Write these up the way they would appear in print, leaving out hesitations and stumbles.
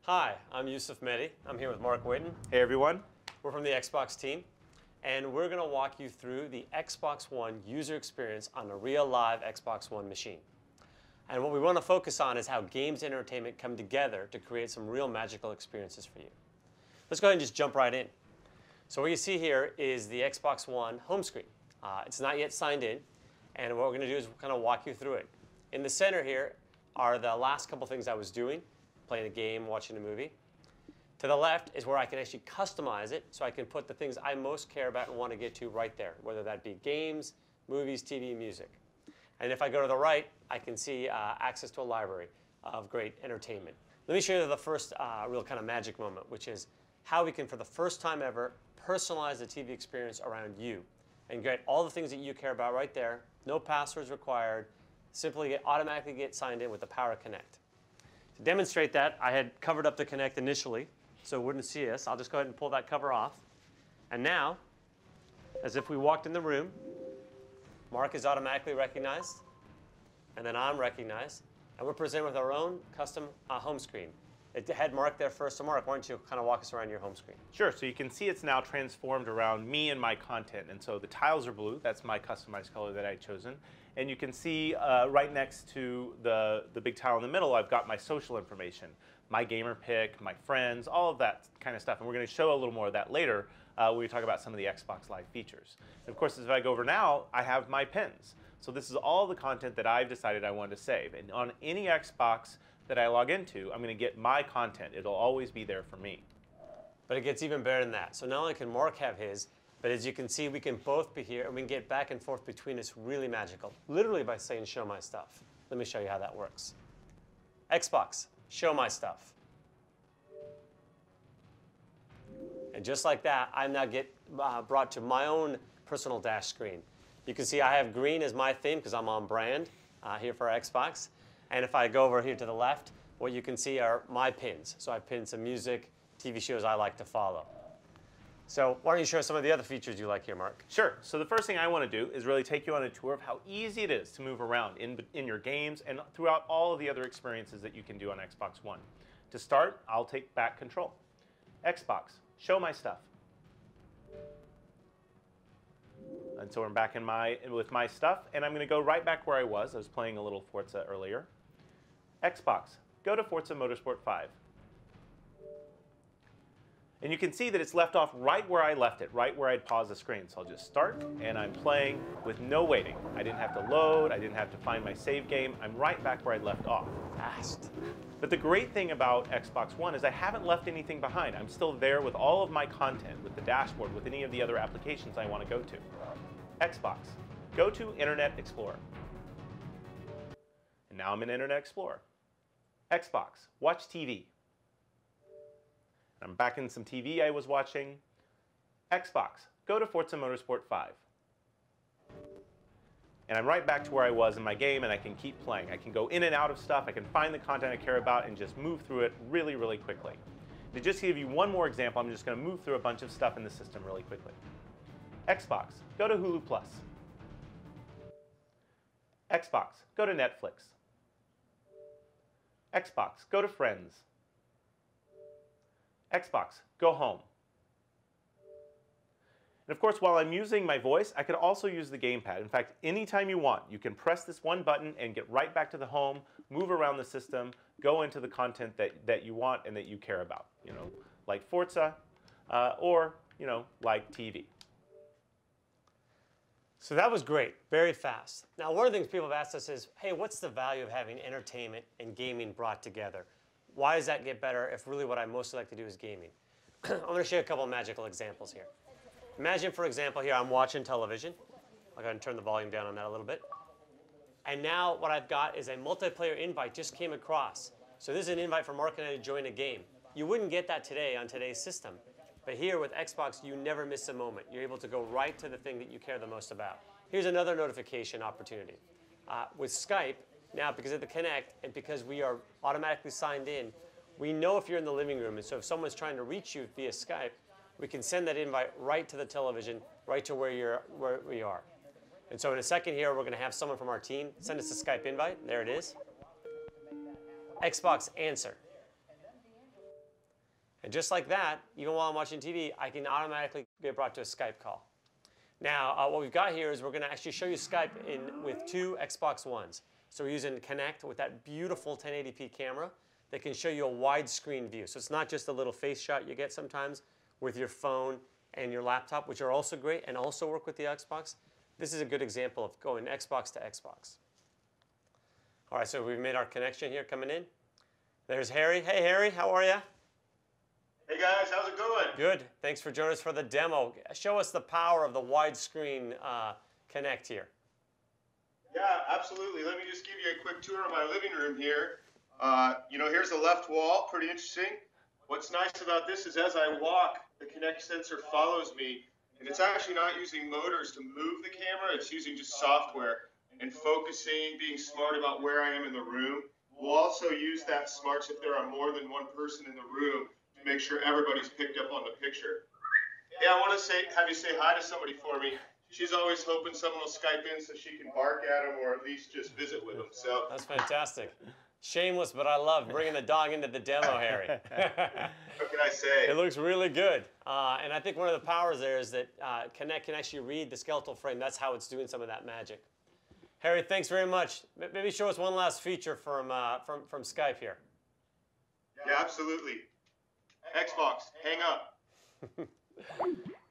Hi, I'm Yusuf Mehdi. I'm here with Marc Whitten. Hey everyone. We're from the Xbox team, and we're going to walk you through the Xbox One user experience on a real live Xbox One machine. And what we want to focus on is how games and entertainment come together to create some real magical experiences for you. Let's go ahead and just jump right in. So what you see here is the Xbox One home screen. It's not yet signed in, and what we're going to do is kind of walk you through it. In the center here are the last couple things I was doing, playing a game, watching a movie. To the left is where I can actually customize it, so I can put the things I most care about and want to get to right there, whether that be games, movies, TV, music. And if I go to the right, I can see access to a library of great entertainment. Let me show you the first real kind of magic moment, which is how we can, for the first time ever, personalize the TV experience around you and get all the things that you care about right there. No passwords required. Simply automatically get signed in with the Power Connect. To demonstrate that, I had covered up the Connect initially, so it wouldn't see us. I'll just go ahead and pull that cover off. And now, as if we walked in the room, Marc is automatically recognized, and then I'm recognized, and we're presented with our own custom home screen. It had Marc there first, so Marc, why don't you kind of walk us around your home screen? Sure, so you can see it's now transformed around me and my content. And so the tiles are blue, that's my customized color that I've chosen. And you can see right next to the big tile in the middle, I've got my social information, my gamer pick, my friends, all of that kind of stuff. And we're going to show a little more of that later when we talk about some of the Xbox Live features. And of course, if I go over now, I have my pins. So this is all the content that I've decided I wanted to save. And on any Xbox that I log into, I'm going to get my content. It'll always be there for me. But it gets even better than that. So not only can Marc have his, but as you can see, we can both be here, and we can get back and forth between us really magical, literally by saying, show my stuff. Let me show you how that works. Xbox, show my stuff. And just like that, I now get brought to my own personal dash screen. You can see I have green as my theme because I'm on brand here for Xbox. And if I go over here to the left, what you can see are my pins. So I pinned some music, TV shows I like to follow. So why don't you show some of the other features you like here, Marc? Sure. So the first thing I want to do is really take you on a tour of how easy it is to move around in your games and throughout all of the other experiences that you can do on Xbox One. To start, I'll take back control. Xbox, show my stuff. And so I'm back with my stuff, and I'm going to go right back where I was. I was playing a little Forza earlier. Xbox, go to Forza Motorsport 5. And you can see that it's left off right where I left it, right where I'd paused the screen. So I'll just start, and I'm playing with no waiting. I didn't have to load. I didn't have to find my save game. I'm right back where I left off. Fast. But the great thing about Xbox One is I haven't left anything behind. I'm still there with all of my content, with the dashboard, with any of the other applications I want to go to. Xbox, go to Internet Explorer. And now I'm in Internet Explorer. Xbox, watch TV. I'm back in some TV I was watching. Xbox, go to Forza Motorsport 5. And I'm right back to where I was in my game, and I can keep playing. I can go in and out of stuff. I can find the content I care about and just move through it really, really quickly. To just give you one more example, I'm just going to move through a bunch of stuff in the system really quickly. Xbox, go to Hulu+. Xbox, go to Netflix. Xbox, go to Friends. Xbox, go home. And of course, while I'm using my voice, I could also use the gamepad. In fact, anytime you want, you can press this one button and get right back to the home, move around the system, go into the content that you want and that you care about, like Forza or, like TV. So that was great, very fast. Now, one of the things people have asked us is, hey, what's the value of having entertainment and gaming brought together? Why does that get better if really what I mostly like to do is gaming? I'm going to show you a couple of magical examples here. Imagine, for example, here I'm watching television. I'll go ahead and turn the volume down on that a little bit. And now what I've got is a multiplayer invite just came across. So this is an invite for Marc and I to join a game. You wouldn't get that today on today's system. But here with Xbox, you never miss a moment. You're able to go right to the thing that you care the most about. Here's another notification opportunity. With Skype, now because of the Connect and because we are automatically signed in, we know if you're in the living room. And so if someone's trying to reach you via Skype, we can send that invite right to the television, right to where we are. And so in a second here, we're going to have someone from our team send us a Skype invite. There it is. Xbox answer. And just like that, even while I'm watching TV, I can automatically get brought to a Skype call. Now, what we've got here is we're going to actually show you Skype with 2 Xbox Ones. So we're using Connect with that beautiful 1080p camera that can show you a widescreen view. So it's not just a little face shot you get sometimes with your phone and your laptop, which are also great and also work with the Xbox. This is a good example of going Xbox to Xbox. All right, so we've made our connection here coming in. There's Harry. Hey, Harry, how are you? Hey guys, how's it going? Good. Thanks for joining us for the demo. Show us the power of the widescreen Connect here. Yeah, absolutely. Let me just give you a quick tour of my living room here. Here's the left wall, pretty interesting. What's nice about this is as I walk, the Connect sensor follows me, and it's actually not using motors to move the camera, it's using just software and focusing, being smart about where I am in the room. We'll also use that smarts if there are more than one person in the room to make sure everybody's picked up on the picture. Yeah, I want to have you say hi to somebody for me. She's always hoping someone will Skype in so she can bark at them or at least just visit with them. So that's fantastic. Shameless, but I love bringing the dog into the demo, Harry. What can I say? It looks really good. And I think one of the powers there is that Connect can actually read the skeletal frame. That's how it's doing some of that magic. Harry, thanks very much. Maybe show us one last feature from Skype here. Yeah, absolutely. Xbox, hang up.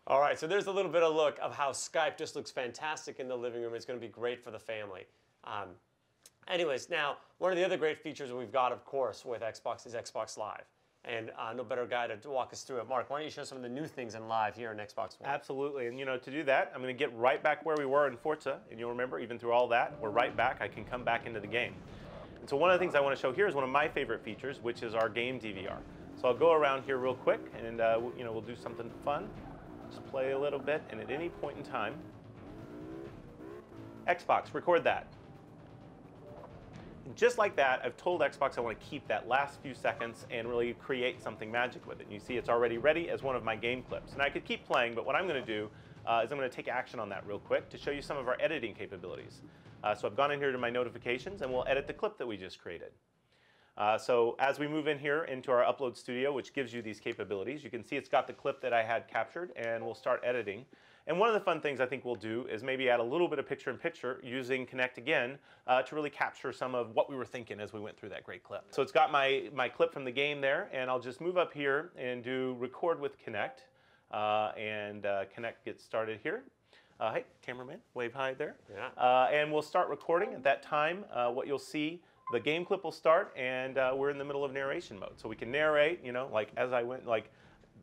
All right, so there's a little bit of look of how Skype just looks fantastic in the living room. It's going to be great for the family. Anyways, now, one of the other great features we've got, of course, with Xbox is Xbox Live. And no better guy to walk us through it. Mark, why don't you show some of the new things in Live here in Xbox One? Absolutely, and to do that, I'm going to get right back where we were in Forza, and you'll remember, even through all that, we're right back. I can come back into the game. And so one of the things I want to show here is one of my favorite features, which is our game DVR. So I'll go around here real quick, and we'll do something fun. Just play a little bit, and at any point in time, Xbox, record that. And just like that, I've told Xbox I want to keep that last few seconds and really create something magic with it. And you see it's already ready as one of my game clips. And I could keep playing, but what I'm going to do is I'm going to take action on that real quick to show you some of our editing capabilities. So I've gone in here to my notifications, and we'll edit the clip that we just created. So as we move in here into our Upload Studio, which gives you these capabilities, you can see it's got the clip that I had captured, and we'll start editing. And one of the fun things I think we'll do is maybe add a little bit of picture-in-picture using Connect again to really capture some of what we were thinking as we went through that great clip. So it's got my clip from the game there, and I'll just move up here and do Record with Connect, and Connect gets started here. Hey, cameraman, wave hi there. Yeah. And we'll start recording. At that time, what you'll see, the game clip will start, and we're in the middle of narration mode. So we can narrate, like as I went, like.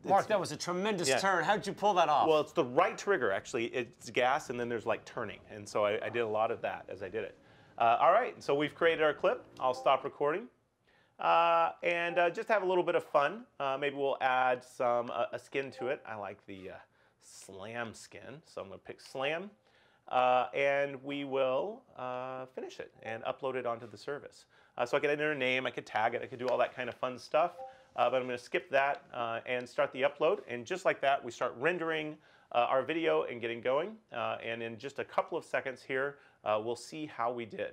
Mark, that was a tremendous turn. How did you pull that off? Well, it's the right trigger, actually. It's gas, and then there's like turning. And so I did a lot of that as I did it. All right, so we've created our clip. I'll stop recording. And just have a little bit of fun. Maybe we'll add a skin to it. I like the Slam skin, so I'm going to pick Slam. And we will finish it and upload it onto the service. So I could enter a name, I could tag it, I could do all that kind of fun stuff. But I'm going to skip that and start the upload. And just like that, we start rendering our video and getting going. And in just a couple of seconds here, we'll see how we did.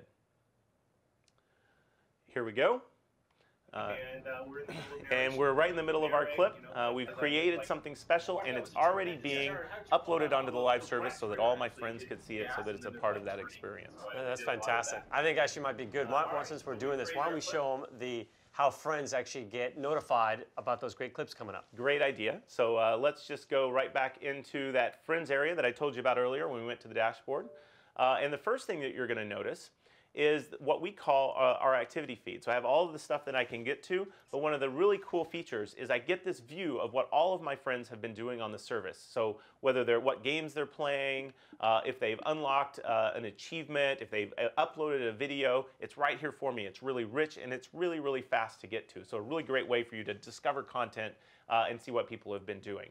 Here we go. And we're right in the middle of our clip. We've created something special, and it's already being uploaded onto the live service so that all my friends could see it, so that it's a part of that experience. That's fantastic. I think actually might be good. Since we're doing this, why don't we show them how friends actually get notified about those great clips coming up? Great idea. So let's just go right back into that friends area that I told you about earlier when we went to the dashboard. And the first thing that you're going to notice is what we call our activity feed. So I have all of the stuff that I can get to, but one of the really cool features is I get this view of what all of my friends have been doing on the service. So whether what games they're playing, if they've unlocked an achievement, if they've uploaded a video, it's right here for me. It's really rich, and it's really, really fast to get to. So a really great way for you to discover content and see what people have been doing.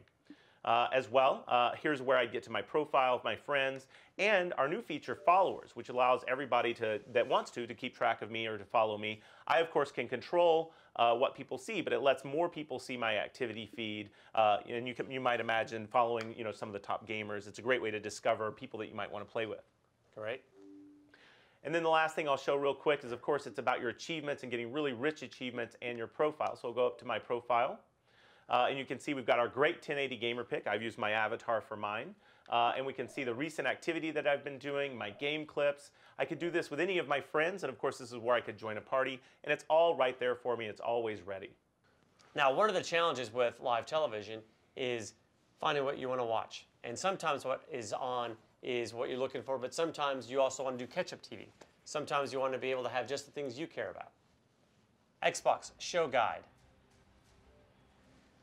As well, here's where I get to my profile of my friends and our new feature, followers, which allows everybody that wants to keep track of me or to follow me. I, of course, can control what people see, but it lets more people see my activity feed. And you might imagine following some of the top gamers. It's a great way to discover people that you might want to play with. Great. And then the last thing I'll show real quick is, of course, it's about your achievements and getting really rich achievements and your profile. So I'll go up to my profile. And you can see we've got our great 1080 gamer pick. I've used my avatar for mine. And we can see the recent activity that I've been doing, my game clips. I could do this with any of my friends, and of course this is where I could join a party, and it's all right there for me. It's always ready. Now, one of the challenges with live television is finding what you want to watch. And sometimes what is on is what you're looking for, but sometimes you also want to do catch-up TV. Sometimes you want to be able to have just the things you care about. Xbox Show Guide.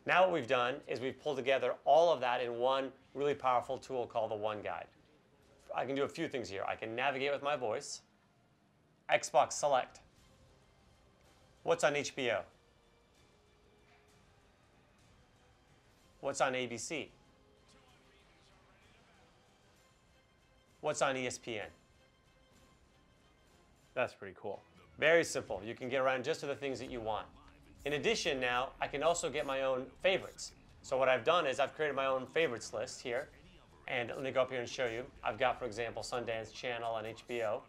Now what we've done is we've pulled together all of that in one really powerful tool called the OneGuide. I can do a few things here. I can navigate with my voice. Xbox Select. What's on HBO? What's on ABC? What's on ESPN? That's pretty cool. Very simple. You can get around just to the things that you want. In addition now, I can also get my own favorites. So what I've done is I've created my own favorites list here. And let me go up here and show you. I've got, for example, Sundance Channel on HBO.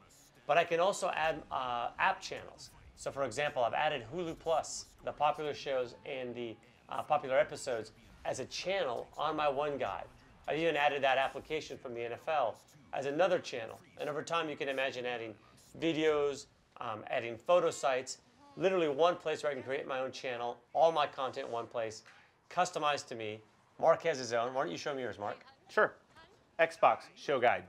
But I can also add app channels. So for example, I've added Hulu Plus, the popular shows and the popular episodes, as a channel on my OneGuide. I even added that application from the NFL as another channel. And over time, you can imagine adding videos, adding photo sites, literally one place where I can create my own channel, all my content in one place, customized to me. Mark has his own. Why don't you show me yours, Mark? Sure. Xbox Show Guide.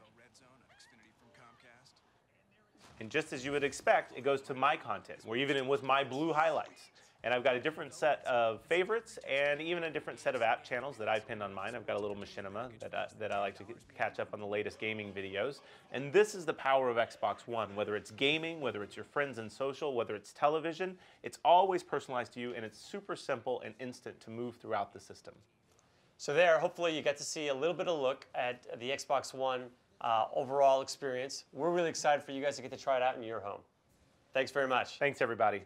And just as you would expect, it goes to my content. We're even in with my blue highlights. And I've got a different set of favorites and even a different set of app channels that I pinned on mine. I've got a little machinima that I like to catch up on the latest gaming videos. And this is the power of Xbox One. Whether it's gaming, whether it's your friends and social, whether it's television, it's always personalized to you, and it's super simple and instant to move throughout the system. So there, hopefully you get to see a little bit of a look at the Xbox One overall experience. We're really excited for you guys to get to try it out in your home. Thanks very much. Thanks, everybody.